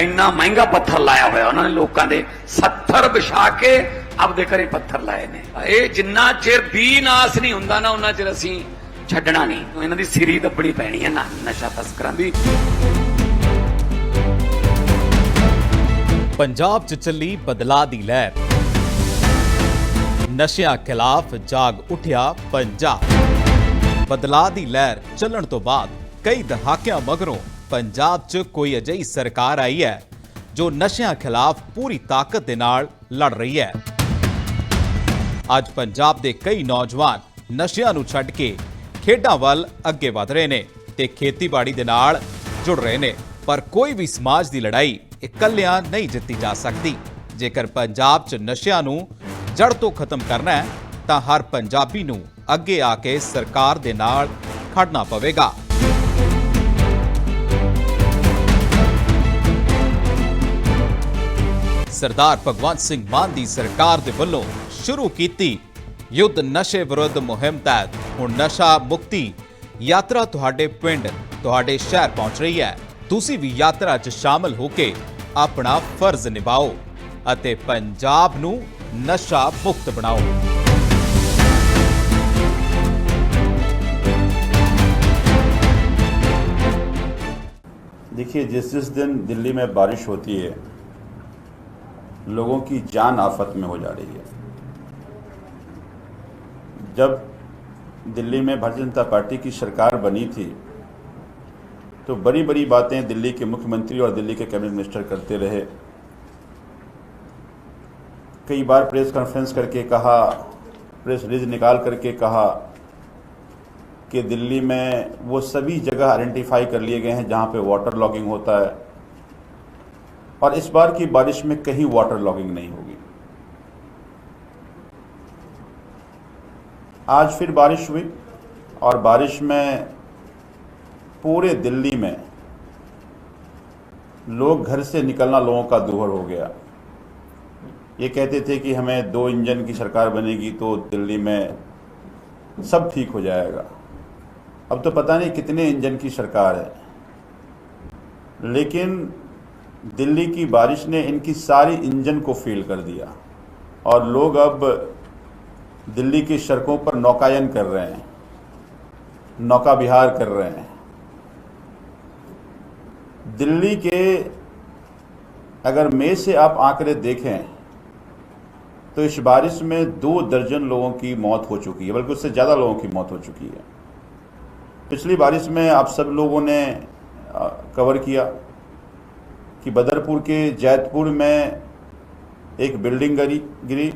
इन्ना महंगा पत्थर लाया हुआ उन्होंने लोगों के 70 विछा के आपदे घरे पत्थर लाए ने। ये जिन्ना चिर भी नाश नहीं हुंदा ना उन्ना चिर असीं छड्डना नहीं। इन्हां दी सिरी दब्बणी पैणी है ना नशा तस्करां दी। पंजाब च चली बदलाव दी लहर, नशिਆਂ खिलाफ जाग उठिया पंजाब। बदलाव दी लहर चलण तो बाद कई दहाकिਆਂ मगरों पंजाब च कोई अजिही सरकार आई है जो नशिਆਂ खिलाफ पूरी ताकत दे नाल लड़ रही है। अज पंजाब दे कई नौजवान नशिਆਂ नूं छड्ड के खेडां वल अगे वध रहे ने ते खेतीबाड़ी दे नाल जुड़ रहे ने। पर कोई भी समाज दी लड़ाई इकल्लियां नहीं जित्ती जा सकती। जेकर पंजाब च नशिਆਂ नूं जड़ तो खत्म करना है तां हर पंजाबी नूं अगे आके सरकार दे नाल खड़ना पवेगा। सरदार भगवंत सिंह मान दी सरकार दे वल्लों शुरू कीती युद्ध नशे विरुद्ध मुहिम तहत हुण नशा मुक्ति यात्रा तुहाडे पिंड तुहाडे शहर पहुंच रही है। तुसी भी यात्रा च शामिल होके अपना फर्ज निभाओ अते पंजाब नूं नशा मुक्त बनाओ। देखिए, जिस दिन दिल्ली में बारिश होती है लोगों की जान आफत में हो जा रही है। जब दिल्ली में भारतीय जनता पार्टी की सरकार बनी थी तो बड़ी बड़ी बातें दिल्ली के मुख्यमंत्री और दिल्ली के कैबिनेट मिनिस्टर करते रहे। कई बार प्रेस कॉन्फ्रेंस करके कहा, प्रेस रिलीज निकाल करके कहा कि दिल्ली में वो सभी जगह आइडेंटिफाई कर लिए गए हैं जहां पे वाटर लॉगिंग होता है और इस बार की बारिश में कहीं वाटर लॉगिंग नहीं होगी। आज फिर बारिश हुई और बारिश में पूरे दिल्ली में लोग घर से निकलना लोगों का दूभर हो गया। ये कहते थे कि हमें 2 इंजन की सरकार बनेगी तो दिल्ली में सब ठीक हो जाएगा। अब तो पता नहीं कितने इंजन की सरकार है, लेकिन दिल्ली की बारिश ने इनकी सारी इंजन को फेल कर दिया और लोग अब दिल्ली की सड़कों पर नौकायन कर रहे हैं, नौका विहार कर रहे हैं। दिल्ली के अगर मई से आप आंकड़े देखें तो इस बारिश में 2 दर्जन लोगों की मौत हो चुकी है, बल्कि उससे ज़्यादा लोगों की मौत हो चुकी है। पिछली बारिश में आप सब लोगों ने कवर किया कि बदरपुर के जैतपुर में एक बिल्डिंग गिरी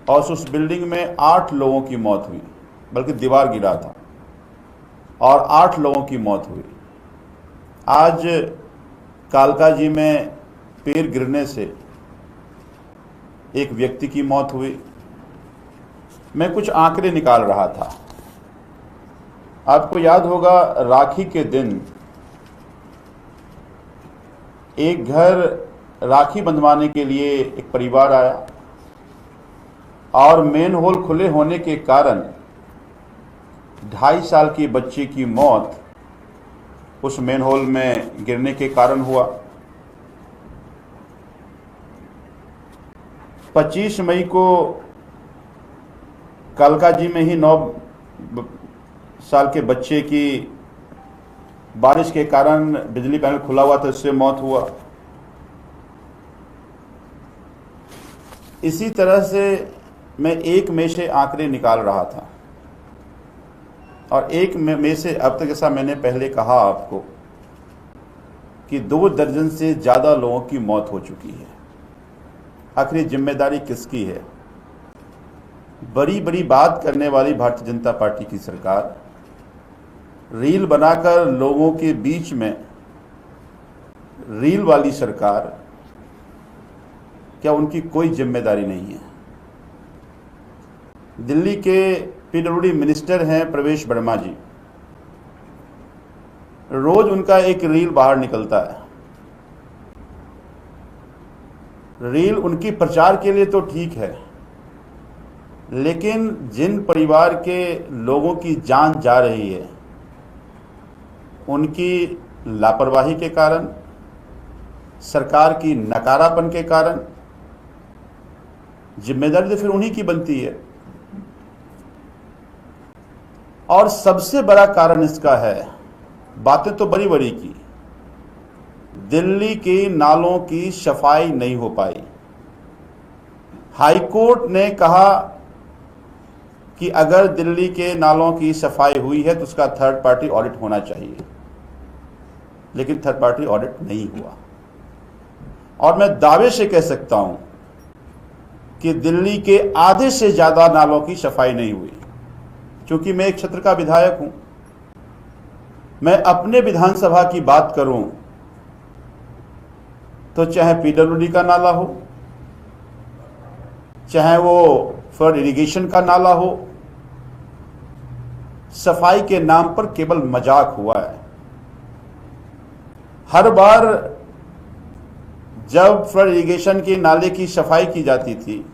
और उस बिल्डिंग में 8 लोगों की मौत हुई, बल्कि दीवार गिरा था और 8 लोगों की मौत हुई। आज कालका जी में पेड़ गिरने से एक व्यक्ति की मौत हुई। मैं कुछ आंकड़े निकाल रहा था। आपको याद होगा राखी के दिन एक घर राखी बंधवाने के लिए एक परिवार आया और मेन होल खुले होने के कारण 2.5 साल की बच्ची की मौत उस मेन होल में गिरने के कारण हुआ। 25 मई को कालका जी में ही 9 साल के बच्चे की बारिश के कारण बिजली पैनल खुला हुआ था, उससे मौत हुआ। इसी तरह से मैं 1 मई से आंकड़े निकाल रहा था और 1 मई से अब तक, जैसा मैंने पहले कहा आपको, कि 2 दर्जन से ज़्यादा लोगों की मौत हो चुकी है। आखिर जिम्मेदारी किसकी है? बड़ी बड़ी बात करने वाली भारतीय जनता पार्टी की सरकार रील बनाकर लोगों के बीच में रील वाली सरकार, क्या उनकी कोई जिम्मेदारी नहीं है? दिल्ली के पीडब्ल्यूडी मिनिस्टर हैं प्रवेश वर्मा जी, रोज उनका एक रील बाहर निकलता है। रील उनकी प्रचार के लिए तो ठीक है, लेकिन जिन परिवार के लोगों की जान जा रही है उनकी लापरवाही के कारण सरकार की नकारापन के कारण, जिम्मेदारी तो फिर उन्हीं की बनती है। और सबसे बड़ा कारण इसका है, बातें तो बड़ी बड़ी की, दिल्ली के नालों की सफाई नहीं हो पाई। हाईकोर्ट ने कहा कि अगर दिल्ली के नालों की सफाई हुई है तो उसका थर्ड पार्टी ऑडिट होना चाहिए, लेकिन थर्ड पार्टी ऑडिट नहीं हुआ। और मैं दावे से कह सकता हूं कि दिल्ली के आधे से ज्यादा नालों की सफाई नहीं हुई। क्योंकि मैं एक क्षेत्र का विधायक हूं, मैं अपने विधानसभा की बात करूं तो चाहे पीडब्ल्यूडी का नाला हो, चाहे वो फ्लड इरिगेशन का नाला हो, सफाई के नाम पर केवल मजाक हुआ है। हर बार जब फ्लड इरिगेशन के नाले की सफाई की जाती थी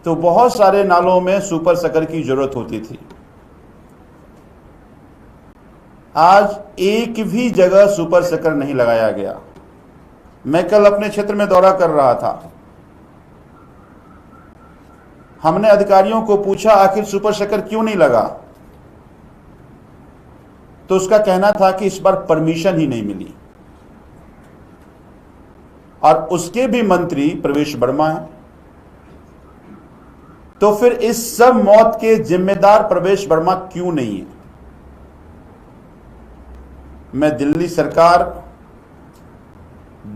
तो बहुत सारे नालों में सुपर सकर की जरूरत होती थी। आज एक भी जगह सुपर सकर नहीं लगाया गया। मैं कल अपने क्षेत्र में दौरा कर रहा था, हमने अधिकारियों को पूछा आखिर सुपर सकर क्यों नहीं लगा, तो उसका कहना था कि इस बार परमिशन ही नहीं मिली। और उसके भी मंत्री प्रवेश वर्मा हैं। तो फिर इस सब मौत के जिम्मेदार प्रवेश वर्मा क्यों नहीं है? मैं दिल्ली सरकार,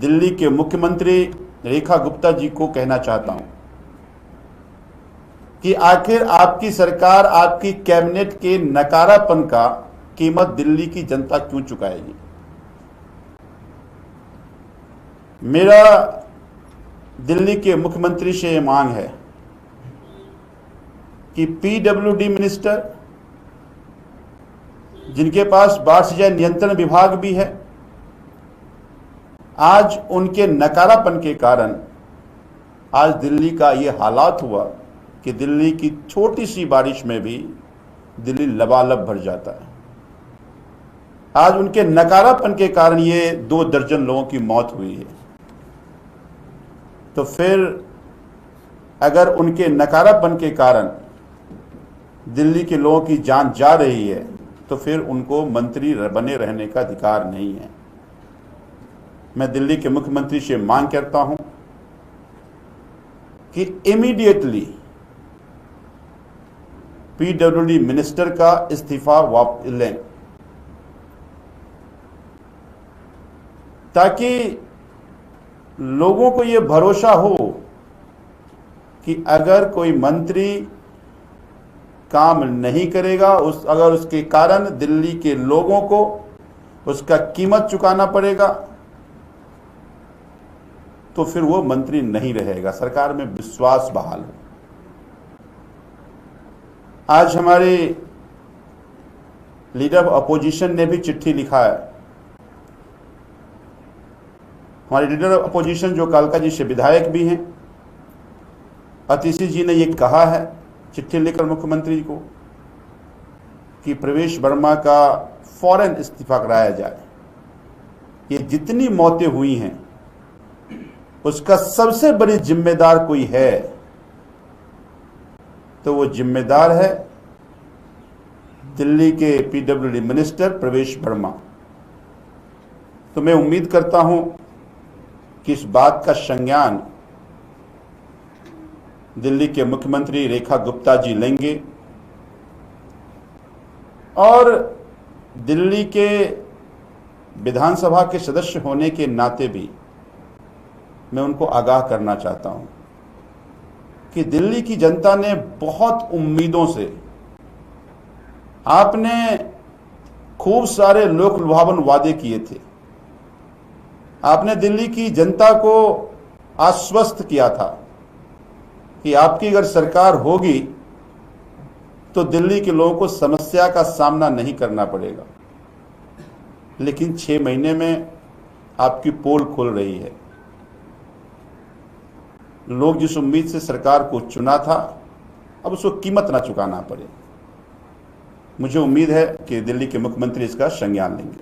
दिल्ली के मुख्यमंत्री रेखा गुप्ता जी को कहना चाहता हूं कि आखिर आपकी सरकार, आपकी कैबिनेट के नकारापन का कीमत दिल्ली की जनता क्यों चुकाएगी? मेरा दिल्ली के मुख्यमंत्री से यह मांग है कि पीडब्ल्यूडी मिनिस्टर, जिनके पास बाढ़ सिंचाई नियंत्रण विभाग भी है, आज उनके नकारापन के कारण आज दिल्ली का ये हालात हुआ कि दिल्ली की छोटी सी बारिश में भी दिल्ली लबालब भर जाता है। आज उनके नकारापन के कारण ये 2 दर्जन लोगों की मौत हुई है। तो फिर अगर उनके नकारापन के कारण दिल्ली के लोगों की जान जा रही है तो फिर उनको मंत्री बने रहने का अधिकार नहीं है। मैं दिल्ली के मुख्यमंत्री से मांग करता हूं कि इमीडिएटली पीडब्ल्यूडी मिनिस्टर का इस्तीफा वापस लें, ताकि लोगों को यह भरोसा हो कि अगर कोई मंत्री काम नहीं करेगा, अगर उसके कारण दिल्ली के लोगों को उसका कीमत चुकाना पड़ेगा, तो फिर वो मंत्री नहीं रहेगा। सरकार में विश्वास बहाल हो। आज हमारे लीडर ऑफ अपोजिशन ने भी चिट्ठी लिखा है। हमारे लीडर ऑफ अपोजिशन जो कालका जी से विधायक भी हैं, अतिशी जी ने ये कहा है चिट्ठी लिखकर मुख्यमंत्री को कि प्रवेश वर्मा का फौरन इस्तीफा कराया जाए। ये जितनी मौतें हुई हैं उसका सबसे बड़ी जिम्मेदार कोई है तो वो जिम्मेदार है दिल्ली के पीडब्ल्यूडी मिनिस्टर प्रवेश वर्मा। तो मैं उम्मीद करता हूं कि इस बात का संज्ञान दिल्ली के मुख्यमंत्री रेखा गुप्ता जी लेंगे और दिल्ली के विधानसभा के सदस्य होने के नाते भी मैं उनको आगाह करना चाहता हूं कि दिल्ली की जनता ने बहुत उम्मीदों से, आपने खूब सारे लोक लुभावन वादे किए थे, आपने दिल्ली की जनता को आश्वस्त किया था कि आपकी अगर सरकार होगी तो दिल्ली के लोगों को समस्या का सामना नहीं करना पड़ेगा। लेकिन 6 महीने में आपकी पोल खुल रही है। लोग जिस उम्मीद से सरकार को चुना था, अब उसको कीमत ना चुकाना पड़े। मुझे उम्मीद है कि दिल्ली के मुख्यमंत्री इसका संज्ञान लेंगे।